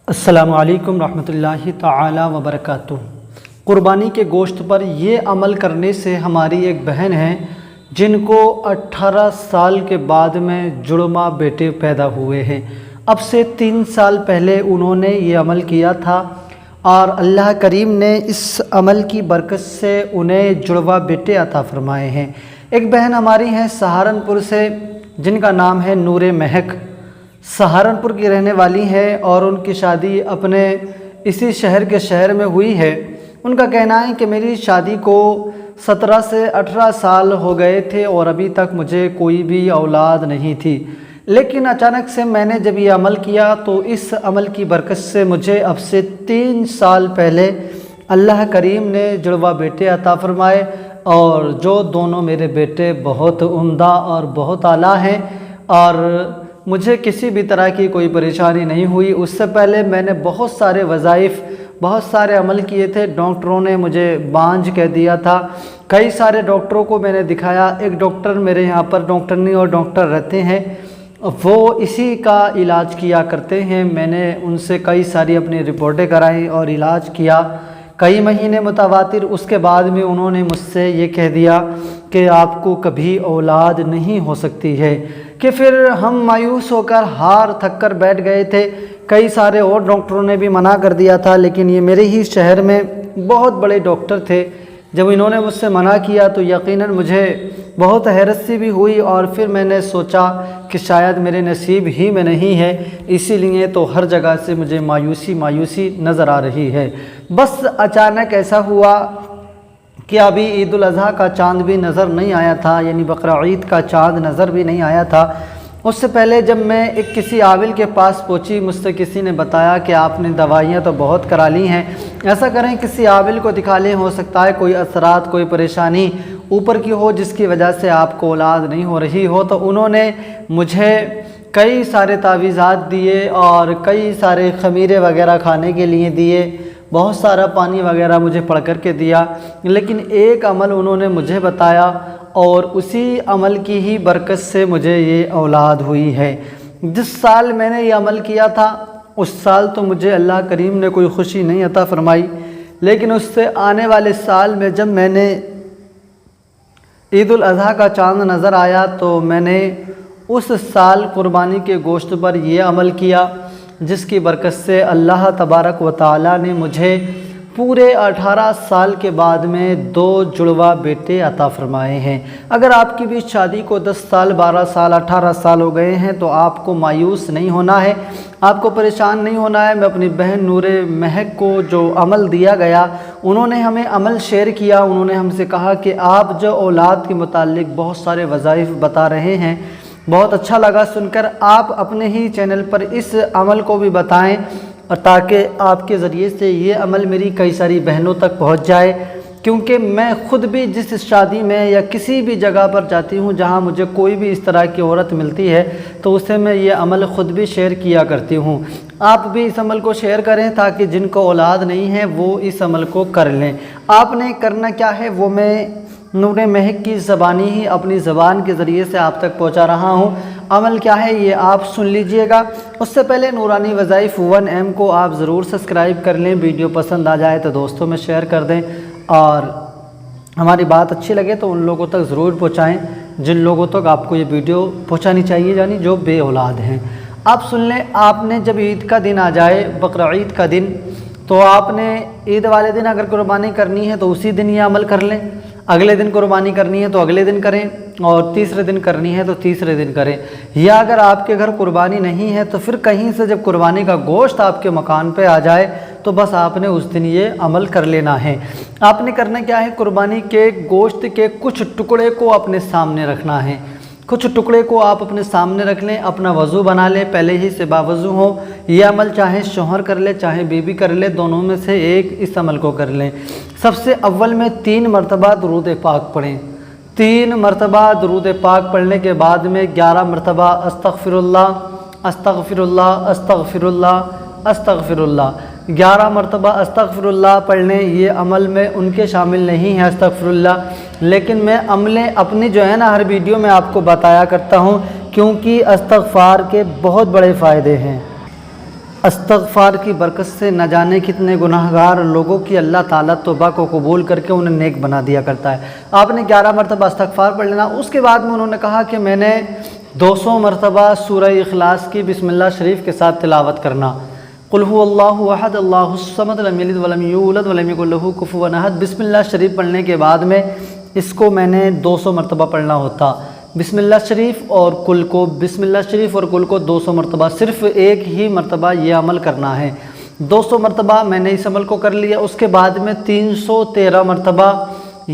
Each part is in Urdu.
السلام علیکم رحمۃ اللہ تعالی وبرکاتہ۔ قربانی کے گوشت پر یہ عمل کرنے سے ہماری ایک بہن ہے جن کو 18 سال کے بعد میں جڑواں بیٹے پیدا ہوئے ہیں۔ اب سے 3 سال پہلے انہوں نے یہ عمل کیا تھا اور اللہ کریم نے اس عمل کی برکت سے انہیں جڑواں بیٹے عطا فرمائے ہیں۔ ایک بہن ہماری ہیں سہارنپور سے جن کا نام ہے نور مہک، سہارنپور کی رہنے والی ہے اور ان کی شادی اپنے اسی شہر میں ہوئی ہے۔ ان کا کہنا ہے کہ میری شادی کو 17 سے 18 سال ہو گئے تھے اور ابھی تک مجھے کوئی بھی اولاد نہیں تھی، لیکن اچانک سے میں نے جب یہ عمل کیا تو اس عمل کی برکت سے مجھے اب سے 3 سال پہلے اللہ کریم نے جڑواں بیٹے عطا فرمائے، اور جو دونوں میرے بیٹے بہت عمدہ اور بہت اعلیٰ ہیں اور مجھے کسی بھی طرح کی کوئی پریشانی نہیں ہوئی۔ اس سے پہلے میں نے بہت سارے وظائف، بہت سارے عمل کیے تھے، ڈاکٹروں نے مجھے بانجھ کہہ دیا تھا، کئی سارے ڈاکٹروں کو میں نے دکھایا۔ ایک ڈاکٹر میرے یہاں پر ڈاکٹرنی اور ڈاکٹر رہتے ہیں، وہ اسی کا علاج کیا کرتے ہیں۔ میں نے ان سے کئی ساری اپنی رپورٹیں کرائیں اور علاج کیا کئی مہینے متواتر۔ اس کے بعد میں انہوں نے مجھ سے یہ کہہ دیا کہ آپ کو کبھی اولاد نہیں ہو سکتی ہے، کہ پھر ہم مایوس ہو کر ہار تھک کر بیٹھ گئے تھے۔ کئی سارے اور ڈاکٹروں نے بھی منع کر دیا تھا، لیکن یہ میرے ہی شہر میں بہت بڑے ڈاکٹر تھے۔ جب انہوں نے مجھ سے منع کیا تو یقیناً مجھے بہت حیرت سی بھی ہوئی، اور پھر میں نے سوچا کہ شاید میرے نصیب ہی میں نہیں ہے، اسی لیے تو ہر جگہ سے مجھے مایوسی نظر آ رہی ہے۔ بس اچانک ایسا ہوا کہ ابھی عید الاضحیٰ کا چاند بھی نظر نہیں آیا تھا، یعنی بقرعید کا چاند نظر بھی نہیں آیا تھا۔ اس سے پہلے جب میں ایک کسی عامل کے پاس پہنچی، مجھ سے کسی نے بتایا کہ آپ نے دوائیاں تو بہت کرا لی ہیں، ایسا کریں کسی عامل کو دکھا لیں، ہو سکتا ہے کوئی اثرات، کوئی پریشانی اوپر کی ہو جس کی وجہ سے آپ کو اولاد نہیں ہو رہی ہو۔ تو انہوں نے مجھے کئی سارے تعویذات دیے اور کئی سارے خمیرے وغیرہ کھانے کے لیے دیے، بہت سارا پانی وغیرہ مجھے پڑھ کر کے دیا، لیکن ایک عمل انہوں نے مجھے بتایا اور اسی عمل کی ہی برکت سے مجھے یہ اولاد ہوئی ہے۔ جس سال میں نے یہ عمل کیا تھا اس سال تو مجھے اللہ کریم نے کوئی خوشی نہیں عطا فرمائی، لیکن اس سے آنے والے سال میں جب میں نے عید الاضحیٰ کا چاند نظر آیا تو میں نے اس سال قربانی کے گوشت پر یہ عمل کیا، جس کی برکت سے اللہ تبارک و تعالی نے مجھے پورے 18 سال کے بعد میں 2 جڑواں بیٹے عطا فرمائے ہیں۔ اگر آپ کی بھی شادی کو 10 سال، 12 سال، 18 سال ہو گئے ہیں تو آپ کو مایوس نہیں ہونا ہے، آپ کو پریشان نہیں ہونا ہے۔ میں اپنی بہن نور مہک کو جو عمل دیا گیا، انہوں نے ہمیں عمل شیئر کیا، انہوں نے ہم سے کہا کہ آپ جو اولاد کے متعلق بہت سارے وظائف بتا رہے ہیں، بہت اچھا لگا سن کر، آپ اپنے ہی چینل پر اس عمل کو بھی بتائیں، اور تاکہ آپ کے ذریعے سے یہ عمل میری کئی ساری بہنوں تک پہنچ جائے، کیونکہ میں خود بھی جس شادی میں یا کسی بھی جگہ پر جاتی ہوں جہاں مجھے کوئی بھی اس طرح کی عورت ملتی ہے تو اسے میں یہ عمل خود بھی شیئر کیا کرتی ہوں۔ آپ بھی اس عمل کو شیئر کریں تاکہ جن کو اولاد نہیں ہے وہ اس عمل کو کر لیں۔ آپ نے کرنا کیا ہے وہ میں نور مہک کی زبانی ہی اپنی زبان کے ذریعے سے آپ تک پہنچا رہا ہوں۔ عمل کیا ہے یہ آپ سن لیجئے گا۔ اس سے پہلے نورانی وظائف 1M کو آپ ضرور سبسکرائب کر لیں، ویڈیو پسند آ جائے تو دوستوں میں شیئر کر دیں، اور ہماری بات اچھی لگے تو ان لوگوں تک ضرور پہنچائیں جن لوگوں تک آپ کو یہ ویڈیو پہنچانی چاہیے، یعنی جو بے اولاد ہیں۔ آپ سن لیں، آپ نے جب عید کا دن آ جائے، بقرعید کا دن، تو آپ نے عید والے دن اگر قربانی کرنی ہے تو اسی دن یہ عمل کر لیں، اگلے دن قربانی کرنی ہے تو اگلے دن کریں، اور تیسرے دن کرنی ہے تو تیسرے دن کریں۔ یا اگر آپ کے گھر قربانی نہیں ہے تو پھر کہیں سے جب قربانی کا گوشت آپ کے مکان پہ آ جائے تو بس آپ نے اس دن یہ عمل کر لینا ہے۔ آپ نے کرنا کیا ہے، قربانی کے گوشت کے کچھ ٹکڑے کو اپنے سامنے رکھنا ہے، کچھ ٹکڑے کو آپ اپنے سامنے رکھ لیں، اپنا وضو بنا لیں، پہلے ہی سے باوضو ہو۔ یہ عمل چاہے شوہر کر لے چاہے بیوی کر لے، دونوں میں سے ایک اس عمل کو کر لیں۔ سب سے اول میں 3 مرتبہ درود پاک پڑھیں۔ 3 مرتبہ درود پاک پڑھنے کے بعد میں 11 مرتبہ استغفر اللہ استغفر اللہ استغفر اللہ استغفر اللہ، 11 مرتبہ استغفر اللہ پڑھ لیں۔ یہ عمل میں ان کے شامل نہیں ہے استغفر اللہ، لیکن میں عمل اپنی جو ہے نا ہر ویڈیو میں آپ کو بتایا کرتا ہوں، کیونکہ استغفار کے بہت بڑے فائدے ہیں۔ استغفار کی برکت سے نہ جانے کتنے گناہگار لوگوں کی اللہ تعالیٰ توبہ کو قبول کر کے انہیں نیک بنا دیا کرتا ہے۔ آپ نے 11 مرتبہ استغفار پڑھ لینا۔ اس کے بعد میں انہوں نے کہا کہ میں نے 200 مرتبہ سورہ اخلاص کی بسم اللہ شریف کے ساتھ تلاوت کرنا۔ قل هو اللہ احد اللہ الصمد لم یلد ولم یولد ولم یکن لہ کفوا احد، بسم اللہ شریف پڑھنے کے بعد میں اس کو میں نے 200 مرتبہ پڑھنا ہوتا۔ بسم اللہ شریف اور کل کو، بسم اللہ شریف اور کل کو 200 مرتبہ، صرف ایک ہی مرتبہ یہ عمل کرنا ہے۔ 200 مرتبہ میں نے اس عمل کو کر لیا۔ اس کے بعد میں 313 مرتبہ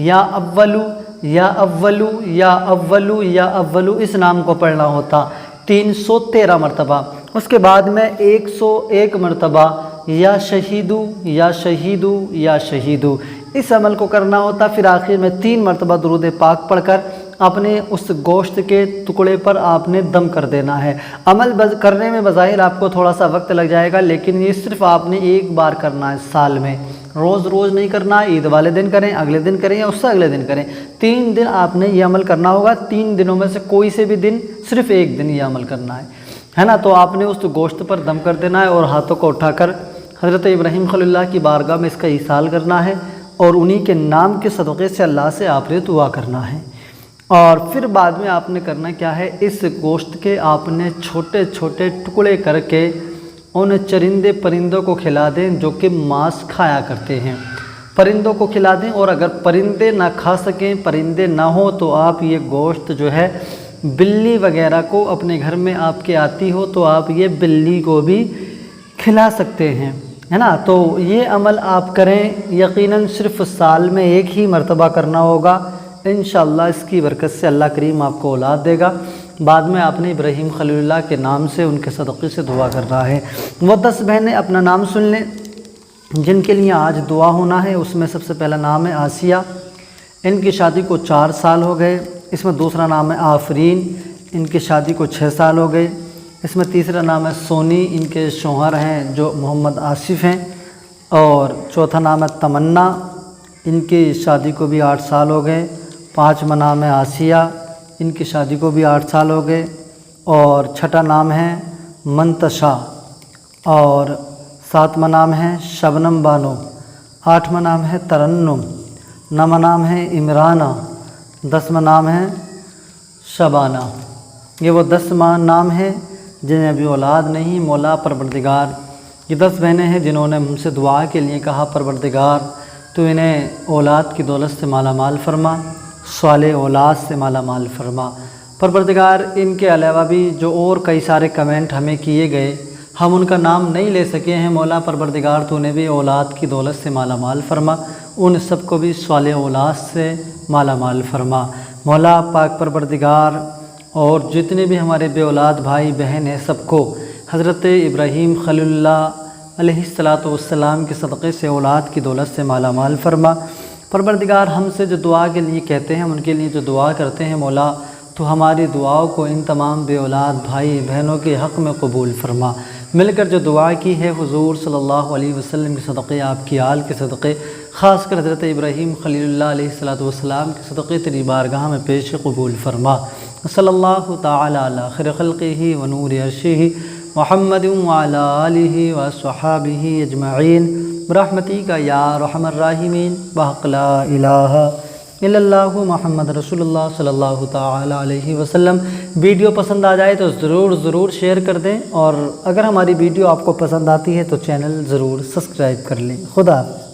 یا اولو یا اولو یا اولو یا اولو اس نام کو پڑھنا ہوتا، 313 مرتبہ۔ اس کے بعد میں 101 مرتبہ یا شہیدو یا شہیدو یا شہیدو اس عمل کو کرنا ہوتا۔ پھر آخر میں 3 مرتبہ درود پاک پڑھ کر اپنے اس گوشت کے ٹکڑے پر آپ نے دم کر دینا ہے۔ عمل کرنے میں بظاہر آپ کو تھوڑا سا وقت لگ جائے گا، لیکن یہ صرف آپ نے ایک بار کرنا ہے سال میں، روز روز نہیں کرنا۔ عید والے دن کریں، اگلے دن کریں یا اس سے اگلے دن کریں، 3 دن آپ نے یہ عمل کرنا ہوگا۔ 3 دنوں میں سے کوئی سے بھی دن، صرف ایک دن یہ عمل کرنا ہے نا۔ تو آپ نے اس گوشت پر دم کر دینا ہے اور ہاتھوں کو اٹھا کر حضرت ابراہیم خلیل اللہ کی بارگاہ میں اس کا ایصال کرنا ہے اور انہی کے نام کے صدقے سے اللہ سے آپ نے دعا کرنا ہے۔ اور پھر بعد میں آپ نے کرنا کیا ہے، اس گوشت کے آپ نے چھوٹے چھوٹے ٹکڑے کر کے ان چرندے پرندوں کو کھلا دیں جو کہ ماس کھایا کرتے ہیں، پرندوں کو کھلا دیں۔ اور اگر پرندے نہ کھا سکیں، پرندے نہ ہوں، تو آپ یہ گوشت جو ہے بلی وغیرہ کو، اپنے گھر میں آپ کے آتی ہو تو آپ یہ بلی کو بھی کھلا سکتے ہیں، ہے نا۔ تو یہ عمل آپ کریں، یقیناً صرف سال میں ایک ہی مرتبہ کرنا ہوگا، انشاءاللہ اس کی برکت سے اللہ کریم آپ کو اولاد دے گا۔ بعد میں آپ نے ابراہیم خلیل اللہ کے نام سے ان کے صدقے سے دعا کرنا ہے۔ وہ 10 بہنیں اپنا نام سن لیں جن کے لیے آج دعا ہونا ہے۔ اس میں سب سے پہلا نام ہے آسیہ، ان کی شادی کو 4 سال ہو گئے۔ اس میں دوسرا نام ہے آفرین، ان کی شادی کو 6 سال ہو گئے۔ اس میں تیسرا نام ہے سونی، ان کے شوہر ہیں جو محمد آصف ہیں۔ اور چوتھا نام ہے تمنا، ان کی شادی کو بھی 8 سال ہو گئے۔ 5واں نام ہے آسیہ، ان کی شادی کو بھی 8 سال ہو گئے۔ اور چھٹا نام ہے منتشا، اور 7واں نام ہے شبنم بانو، 8واں نام ہے ترنم، 9واں نام ہے عمرانہ، 10واں نام ہے شبانہ۔ یہ وہ 10 نام ہیں جنہیں ابھی اولاد نہیں۔ مولا پروردگار، یہ 10 بہنیں ہیں جنہوں نے ہم سے دعا کے لیے کہا پروردگار تو انہیں اولاد کی دولت سے مالا مال فرما، صالح اولاد سے مالا مال فرما۔ پروردگار ان کے علاوہ بھی جو اور کئی سارے کمنٹ ہمیں کیے گئے، ہم ان کا نام نہیں لے سکے ہیں، مولا پروردگار تو انہیں بھی اولاد کی دولت سے مالا مال فرما، ان سب کو بھی صالح اولاد سے مالا مال فرما۔ مولا پاک پروردگار، اور جتنے بھی ہمارے بے اولاد بھائی بہن ہیں سب کو حضرت ابراہیم خلیل اللہ علیہ السلام کے صدقے سے اولاد کی دولت سے مالا مال فرما۔ پروردگار ہم سے جو دعا کے لیے کہتے ہیں، ان کے لیے جو دعا کرتے ہیں، مولا تو ہماری دعاؤں کو ان تمام بے اولاد بھائی بہنوں کے حق میں قبول فرما۔ مل کر جو دعا کی ہے حضور صلی اللہ علیہ وسلم کے صدقے، آپ کی آل کے صدقے، خاص کر حضرت ابراہیم خلیل اللہ علیہ السلام کے صدقے تیری بارگاہ میں پیش قبول فرما۔ صلی اللہ تعالی علی خیر خلقہ و نور عرشہ محمد وعلی آلہ وصحابہ اجمعین برحمتک یا ارحم الراحمین بحق لا الہ الا اللہ محمد رسول اللہ صلی اللہ تعالی علیہ وسلم۔ ویڈیو پسند آ جائے تو ضرور شیئر کر دیں، اور اگر ہماری ویڈیو آپ کو پسند آتی ہے تو چینل ضرور سبسکرائب کر لیں۔ خدا حافظ۔